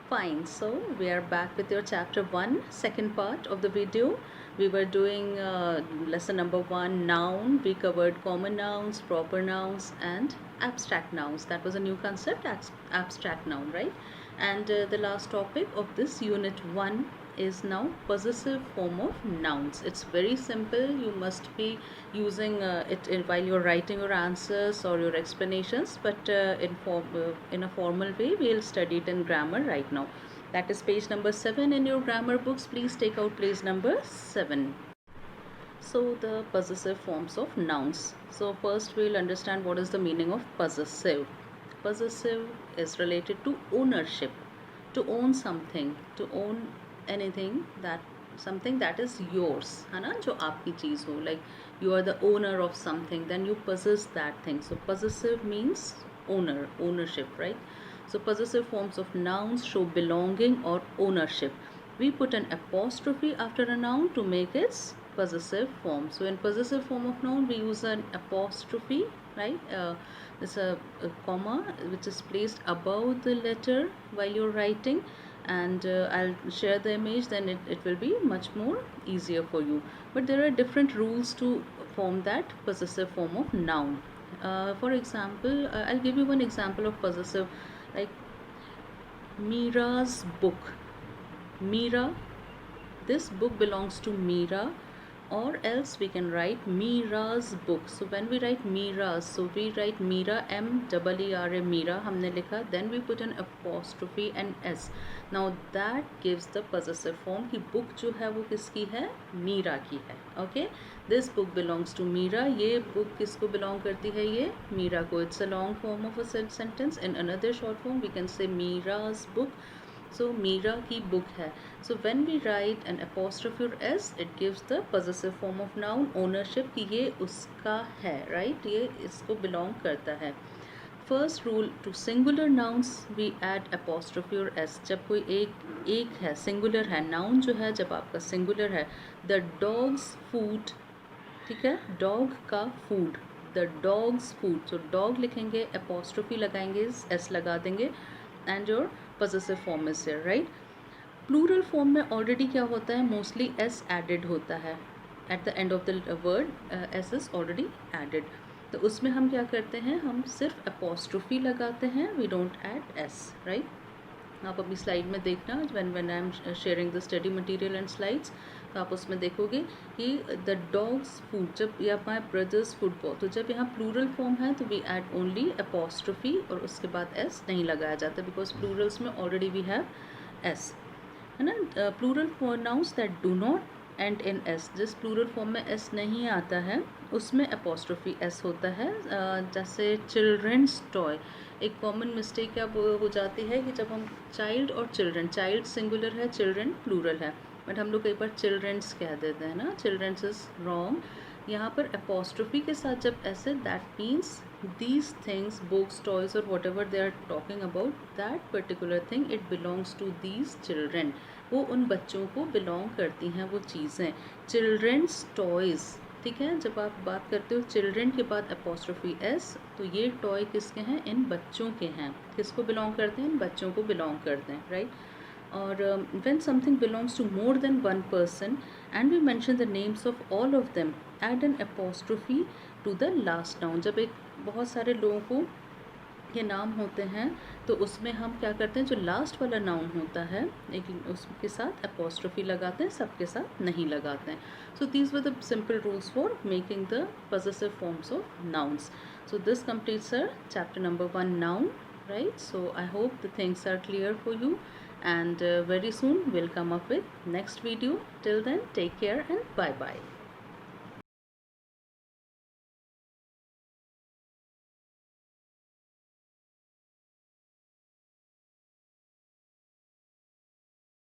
Fine, so we are back with your chapter 1, second part of the video. We were doing lesson number 1, noun. We covered common nouns, proper nouns, and abstract nouns. That was a new concept, abstract noun, right? And the last topic of this unit 1 is now possessive form of nouns. It's very simple. You must be using while you're writing your answers or your explanations, but in a formal way we'll study it in grammar right now. That is page number 7 in your grammar books. Please take out page number 7. So the possessive forms of nouns. So first we'll understand what is the meaning of possessive. Possessive is related to ownership, to own something, to own anything, that something that is yours, है ना, जो आपकी चीज़ हो, like you are the owner of something, then you possess that thing. So possessive means ownership, right? So possessive forms of nouns show belonging or ownership. We put an apostrophe after a noun to make its possessive form. So in possessive form of noun we use an apostrophe, right? There's a comma which is placed above the letter while you're writing, and I'll share the image, then it will be much more easier for you. But there are different rules to form that possessive form of noun. For example, I'll give you one example of possessive, like Mira's book. Mira, this book belongs to Mira, or else we can write Mira's book. So when we write Mira's, so we write Mira, M-E-E-R-A, Mira हमने लिखा, then we put an apostrophe and S. Now that gives the possessive form कि book जो है वो किसकी है, मीरा की है. Okay, this book belongs to Mira. ये book किसको belong करती है, ये मीरा को. It's a long form of a sentence. In another short form we can say Mira's book. So Meera की बुक है. So when we write an apostrophe or s, it gives the possessive form of noun, ownership, कि ये उसका है, right? ये इसको belong करता है. First rule, to singular nouns we add apostrophe और s. जब कोई एक है, singular है, noun जो है जब आपका singular है, the dog's food, ठीक है, dog का food, the dog's food. So dog लिखेंगे, apostrophe लगाएंगे, s लगा देंगे, and your possessive form is here, right? Plural form में ऑलरेडी क्या होता है, मोस्टली एस एडेड होता है at the end of the word, S is already added. तो उसमें हम क्या करते हैं, हम सिर्फ अपोस्ट्रोफी लगाते हैं, we don't add S, right? आप अपनी स्लाइड में देखना, when I am sharing the study material and slides, तो आप उसमें देखोगे कि द डॉग्स फूड, जब या माई ब्रदर्स फुटबॉल, तो जब यहाँ प्लूरल फॉर्म है तो वी ऐड ओनली अपोस्ट्रोफी और उसके बाद एस नहीं लगाया जाता, बिकॉज प्लूरल्स में ऑलरेडी वी हैव एस, है ना. Plural nouns that do not end in S, जिस प्लूरल फॉर्म में एस नहीं आता है उसमें अपोस्ट्रोफी एस होता है. जैसे चिल्ड्रंस टॉय, एक कॉमन मिस्टेक क्या हो जाती है कि जब हम चाइल्ड और चिल्ड्रन, चाइल्ड सिंगुलर है, चिल्ड्रन प्लूरल है, बट हम लोग कई बार चिल्ड्रंस कह देते हैं ना, चिल्ड्रंस इज रॉन्ग. यहाँ पर अपोस्ट्रोफी के साथ जब ऐसे, that means these things, books, toys or whatever they are talking about, that particular thing, it belongs to these children. वो उन बच्चों को belong करती हैं वो चीज़ें. children's toys, ठीक है, जब आप बात करते हो चिल्ड्रन के बाद अपोस्ट्रोफी एस, तो ये टॉय किसके हैं, इन बच्चों के हैं. किसको बिलोंग करते हैं, इन बच्चों को बिलोंग करते हैं, राइट? और when something belongs to more than one person and we mention the names of all of them, add an apostrophe to the last noun. जब एक बहुत सारे लोगों को ये नाम होते हैं तो उसमें हम क्या करते हैं, जो लास्ट वाला नाउन होता है लेकिन उसके साथ अपोस्ट्रोफी लगाते हैं, सबके साथ नहीं लगाते हैं. So these were the simple rules for making the possessive forms of nouns. So this completes our chapter number 1, noun, right? So I hope the things are clear for you, and very soon we'll come up with next video. Till then, take care and bye bye.